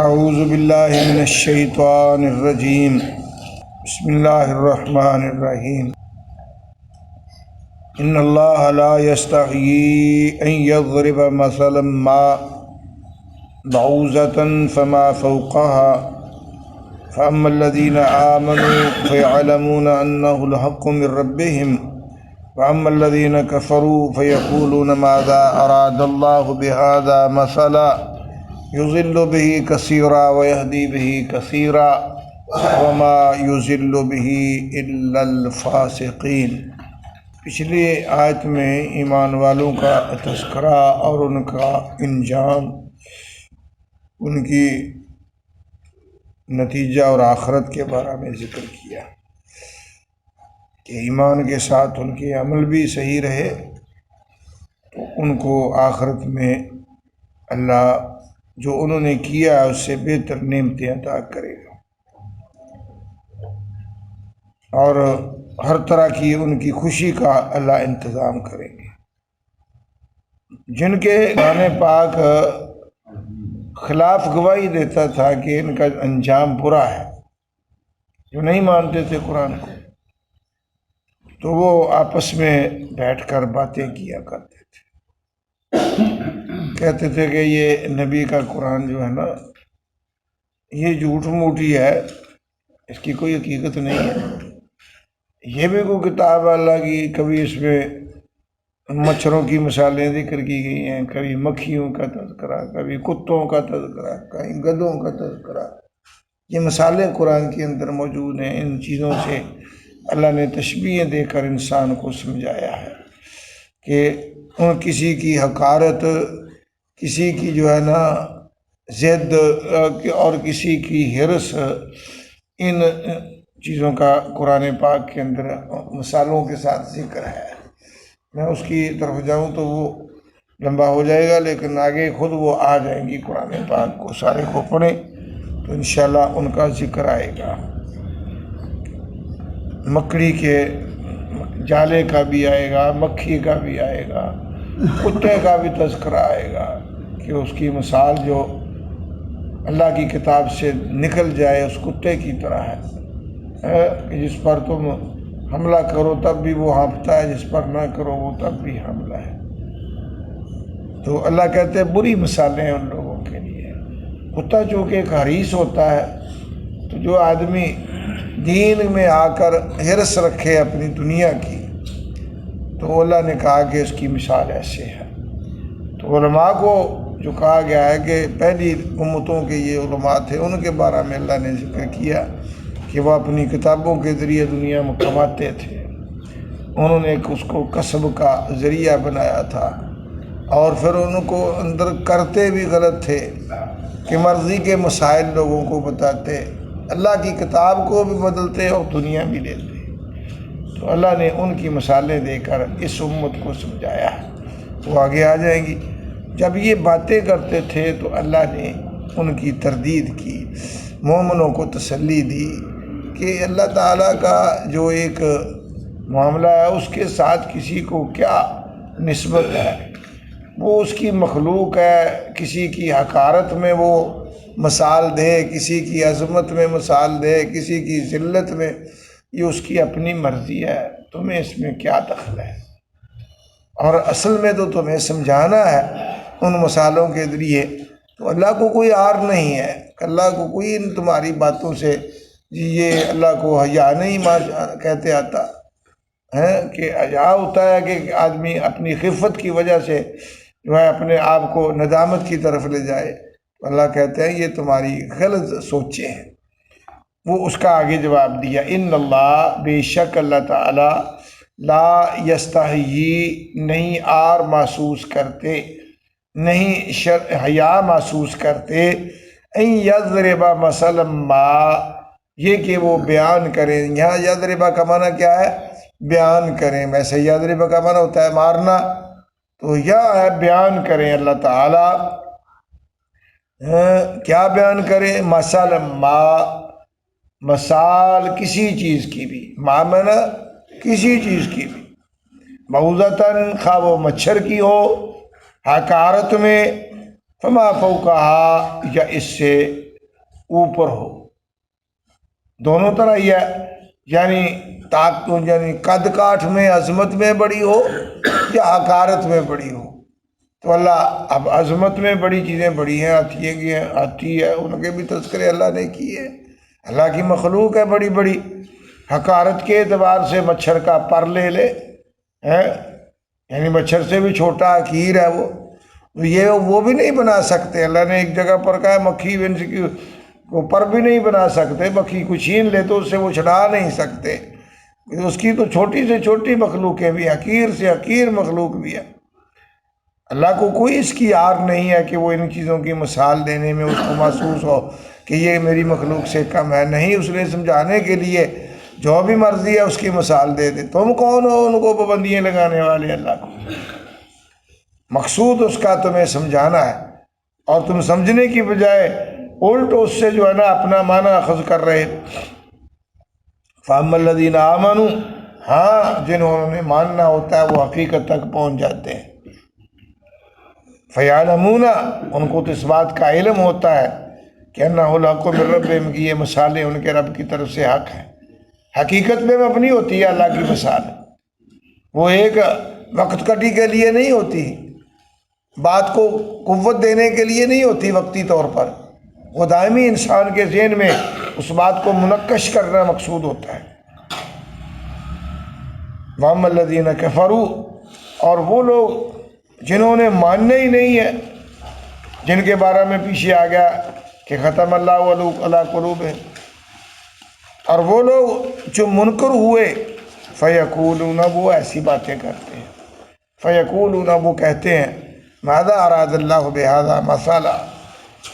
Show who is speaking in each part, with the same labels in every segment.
Speaker 1: اعوذ باللہ من الشیطان الرجیم بسم اللہ الرحمن الرحیم ان اللہ لا یستحیی ان یضرب مثلا ما بعوضة فما فوقها فاما الذین آمنوا فیعلمون انہ الحق من ربهم واما الذین کفروا فیقولون ماذا اراد اللہ بہذا مثلا یضل به کثیرا ویہدی به کثیرا وما یضل به الا الفاسقین۔ پچھلی آیت میں ایمان والوں کا تذکرہ اور ان کا انجام، ان کی نتیجہ اور آخرت کے بارے میں ذکر کیا کہ ایمان کے ساتھ ان کے عمل بھی صحیح رہے تو ان کو آخرت میں اللہ جو انہوں نے کیا اس سے بہتر نعمتیں عطا کرے گا، اور ہر طرح کی ان کی خوشی کا اللہ انتظام کریں گے۔ جن کے قرآن پاک خلاف گواہی دیتا تھا کہ ان کا انجام برا ہے، جو نہیں مانتے تھے قرآن کو، تو وہ آپس میں بیٹھ کر باتیں کیا کرتے تھے، کہتے تھے کہ یہ نبی کا قرآن جو ہے نا یہ جھوٹ موٹی ہے، اس کی کوئی حقیقت نہیں ہے، یہ بھی کوئی کتاب اللہ کی، کبھی اس میں مچھروں کی مثالیں ذکر کی گئی ہیں، کبھی مکھیوں کا تذکرہ، کبھی کتوں کا تذکرہ، کہیں گدھوں کا تذکرہ، یہ مثالیں قرآن کے اندر موجود ہیں۔ ان چیزوں سے اللہ نے تشبیہ دے کر انسان کو سمجھایا ہے کہ کسی کی حقارت، کسی کی جو ہے نا ضد اور کسی کی حرص، ان چیزوں کا قرآن پاک کے اندر مثالوں کے ساتھ ذکر ہے۔ میں اس کی طرف جاؤں تو وہ لمبا ہو جائے گا، لیکن آگے خود وہ آ جائیں گی، قرآن پاک کو سارے کو پڑھیں تو انشاءاللہ ان کا ذکر آئے گا۔ مکڑی کے جالے کا بھی آئے گا، مکھی کا بھی آئے گا، کتے کا بھی تذکرہ آئے گا کہ اس کی مثال جو اللہ کی کتاب سے نکل جائے اس کتے کی طرح ہے کہ جس پر تم حملہ کرو تب بھی وہ ہانپتا ہے، جس پر نہ کرو وہ تب بھی حملہ ہے۔ تو اللہ کہتے ہیں بری مثالیں ہیں ان لوگوں کے لیے۔ کتا چونکہ ایک حریص ہوتا ہے، تو جو آدمی دین میں آ کر حرص رکھے اپنی دنیا کی، تو اللہ نے کہا کہ اس کی مثال ایسے ہے۔ تو علماء کو جو کہا گیا ہے کہ پہلی امتوں کے یہ علماء تھے، ان کے بارے میں اللہ نے ذکر کیا کہ وہ اپنی کتابوں کے ذریعے دنیا میں کماتے تھے، انہوں نے اس کو کسب کا ذریعہ بنایا تھا، اور پھر ان کو اندر کرتے بھی غلط تھے کہ مرضی کے مسائل لوگوں کو بتاتے، اللہ کی کتاب کو بھی بدلتے اور دنیا بھی لیتے۔ تو اللہ نے ان کی مثالیں دے کر اس امت کو سمجھایا ہے، وہ آگے آ جائیں گی۔ جب یہ باتیں کرتے تھے تو اللہ نے ان کی تردید کی، مومنوں کو تسلی دی کہ اللہ تعالیٰ کا جو ایک معاملہ ہے اس کے ساتھ کسی کو کیا نسبت ہے، وہ اس کی مخلوق ہے، کسی کی حقارت میں وہ مثال دے، کسی کی عظمت میں مثال دے، کسی کی ذلت میں، یہ اس کی اپنی مرضی ہے، تمہیں اس میں کیا دخل ہے؟ اور اصل میں تو تمہیں سمجھانا ہے ان مثالوں کے ذریعے۔ تو اللہ کو کوئی عار نہیں ہے، اللہ کو کوئی ان تمہاری باتوں سے یہ اللہ کو حیا نہیں کہتے آتا ہے کہ حیا ہوتا ہے کہ آدمی اپنی خفت کی وجہ سے جو ہے اپنے آپ کو ندامت کی طرف لے جائے۔ اللہ کہتے ہیں یہ تمہاری غلط سوچیں ہیں۔ وہ اس کا آگے جواب دیا، ان اللہ، بے شک اللہ تعالی، لا یستحیی، نہیں عار محسوس کرتے، نہیں حیا محسوس کرتے، ان یضرب مثلا ما، یہ کہ وہ بیان کریں۔ یہاں یضرب کا معنی کیا ہے؟ بیان کریں۔ ویسے یضرب کا معنی ہوتا ہے مارنا، تو یہ ہے بیان کریں۔ اللہ تعالی کیا بیان کریں؟ مثلا ما، مثال کسی چیز کی بھی، ما معنی کسی چیز کی بھی، بعوضۃً، خواہ وہ مچھر کی ہو، حقارت میں، فما فوقہا یا اس سے اوپر ہو، دونوں طرح ہی ہے، یعنی یعنی قد کاٹ میں عظمت میں بڑی ہو یا حقارت میں بڑی ہو۔ تو اللہ اب عظمت میں بڑی چیزیں بڑی ہیں، آتی ہے، ان کے بھی تذکرے اللہ نے کیے، اللہ کی مخلوق ہے بڑی بڑی۔ حقارت کے اعتبار سے مچھر کا پر لے لے، یعنی مچھر سے بھی چھوٹا حقیر ہے وہ بھی نہیں بنا سکتے۔ اللہ نے ایک جگہ پر کہا ہے مکھی کو پر بھی نہیں بنا سکتے، مکھی کو چھین لے تو اس سے وہ چھڑا نہیں سکتے، اس کی تو چھوٹی سے چھوٹی مخلوقیں بھی، حقیر سے حقیر مخلوق بھی ہے۔ اللہ کو کوئی اس کی آر نہیں ہے کہ وہ ان چیزوں کی مثال دینے میں اس کو محسوس ہو کہ یہ میری مخلوق سے کم ہے، نہیں، اس نے سمجھانے کے لیے جو بھی مرضی ہے اس کی مثال دے دے۔ تم کون ہو ان کو پابندیاں لگانے والے؟ اللہ کو مقصود اس کا تمہیں سمجھانا ہے، اور تم سمجھنے کی بجائے الٹ اس سے جو ہے نا اپنا معنی اخذ کر رہے۔ فَأَمَّا الَّذِينَ آمَنُوا، ہاں جنہوں نے ماننا ہوتا ہے وہ حقیقت تک پہنچ جاتے ہیں۔ فَيَعْلَمُونَ، ان کو تو اس بات کا علم ہوتا ہے کہ أَنَّهُ الْحَقُّ مِن رَّبِّهِمْ، کہ یہ مثالیں ان کے رب کی طرف سے حق ہیں۔ حقیقت میں مبنی ہوتی ہے اللہ کی مثال، وہ ایک وقت کٹی کے لیے نہیں ہوتی، بات کو قوت دینے کے لیے نہیں ہوتی وقتی طور پر، وہ دائمی انسان کے ذہن میں اس بات کو منقش کرنا مقصود ہوتا ہے۔ وَأَمَّا الَّذِينَ كَفَرُوا، اور وہ لوگ جنہوں نے ماننا ہی نہیں ہے، جن کے بارے میں پیچھے آ گیا کہ ختم اللہ علی قلوبہم، اور وہ لوگ جو منکر ہوئے، فیقولون، وہ ایسی باتیں کرتے ہیں، فیقولون، وہ کہتے ہیں، ماذا اراد اللہ بہذا مثلا،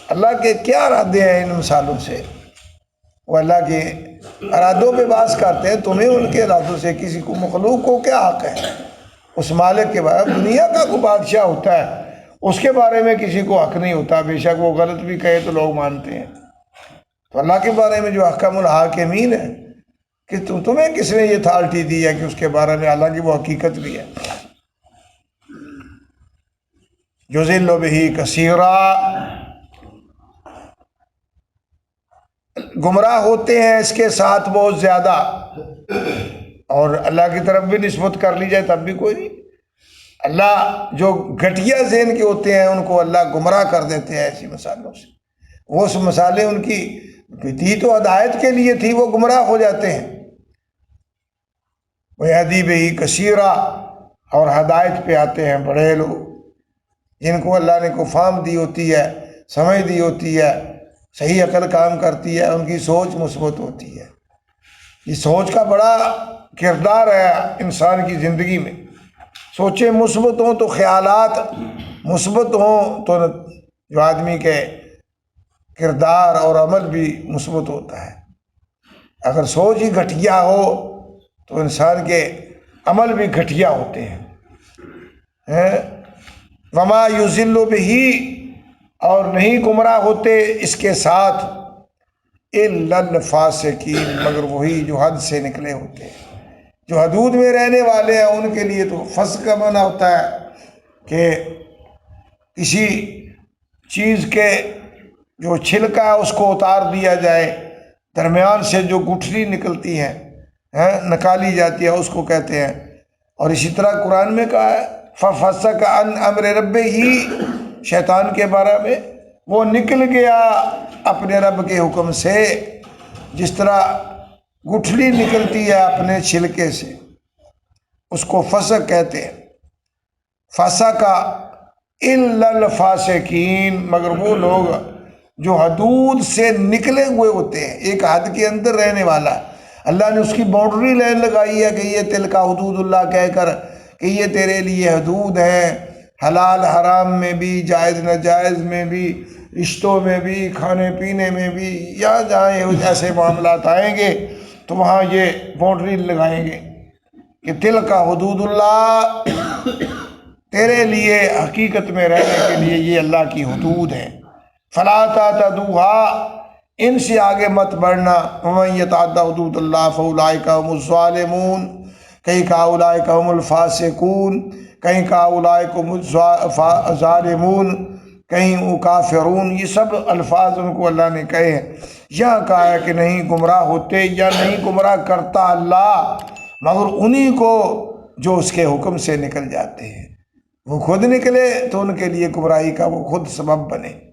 Speaker 1: اللہ کے کیا ارادے ہیں ان مثالوں سے؟ وہ اللہ کے ارادوں پہ باس کرتے ہیں، تمہیں ان کے ارادوں سے کسی کو، مخلوق کو کیا حق ہے؟ اس مالک کے بارے میں، دنیا کا کوئی بادشاہ ہوتا ہے اس کے بارے میں کسی کو حق نہیں ہوتا، بے شک وہ غلط بھی کہے تو لوگ مانتے ہیں، تو اللہ کے بارے میں جو احکم الحاکمین ہے، کہ تمہیں کس نے یہ اتھارٹی دی ہے کہ اس کے بارے میں، حالانکہ وہ حقیقت بھی ہے۔ یضل بہ کثیرا، گمراہ ہوتے ہیں اس کے ساتھ بہت زیادہ، اور اللہ کی طرف بھی نسبت کر لی جائے تب بھی کوئی نہیں۔ اللہ جو گھٹیا ذہن کے ہوتے ہیں ان کو اللہ گمراہ کر دیتے ہیں ایسی مثالوں سے، وہ اس مثالیں ان کی تھی تو ہدایت کے لیے تھی، وہ گمراہ ہو جاتے ہیں۔ وَيَهْدِي بِهِ كَثِيرًا، اور ہدایت پہ آتے ہیں بڑے لوگ جن کو اللہ نے کو فہم دی ہوتی ہے، سمجھ دی ہوتی ہے، صحیح عقل کام کرتی ہے، ان کی سوچ مثبت ہوتی ہے۔ یہ سوچ کا بڑا کردار ہے انسان کی زندگی میں، سوچیں مثبت ہوں تو خیالات مثبت ہوں تو جو آدمی کے کردار اور عمل بھی مثبت ہوتا ہے۔ اگر سوچ ہی گھٹیا ہو تو انسان کے عمل بھی گھٹیا ہوتے ہیں۔ وما یضل بہ، اور نہیں گمراہ ہوتے اس کے ساتھ، الا الفاسقین، مگر وہی جو حد سے نکلے ہوتے ہیں، جو حدود میں رہنے والے ہیں، ان کے لیے تو فسق کا معنی ہوتا ہے کہ کسی چیز کے جو چھلکا ہے اس کو اتار دیا جائے، درمیان سے جو گٹھلی نکلتی ہے، نکالی جاتی ہے، اس کو کہتے ہیں۔ اور اسی طرح قرآن میں کہا ہے فَفَسَقَ عَنْ أَمْرِ رَبِّهِ، شیطان کے بارے میں، وہ نکل گیا اپنے رب کے حکم سے، جس طرح گٹھلی نکلتی ہے اپنے چھلکے سے، اس کو فسق کہتے ہیں۔ فسق الا الفاسقین، مگر وہ لوگ جو حدود سے نکلے ہوئے ہوتے ہیں، ایک حد کے اندر رہنے والا، اللہ نے اس کی باؤنڈری لائن لگائی ہے کہ یہ تلک حدود اللہ کہہ کر، کہ یہ تیرے لیے حدود ہیں، حلال حرام میں بھی، جائز ناجائز میں بھی، رشتوں میں بھی، کھانے پینے میں بھی، یا جہاں ایسے معاملات آئیں گے تو وہاں یہ باؤنڈری لگائیں گے کہ تلک حدود اللہ، تیرے لیے حقیقت میں رہنے کے لیے یہ اللہ کی حدود ہیں، فلا تعتدوها، ان سے آگے مت بڑھنا، ومن یتعد حدود اللہ فاولئک هم الظالمون، کہیں کہا اولئک هم الفاسقون، کہیں کہا اولئک هم الظالمون، کہیں وہ کافرون، یہ سب الفاظ ان کو اللہ نے کہے ہیں۔ یا کہا ہے کہ نہیں گمراہ ہوتے یا نہیں گمراہ کرتا اللہ، مگر انہی کو جو اس کے حکم سے نکل جاتے ہیں۔ وہ خود نکلے تو ان کے لیے گمراہی کا وہ خود سبب بنے۔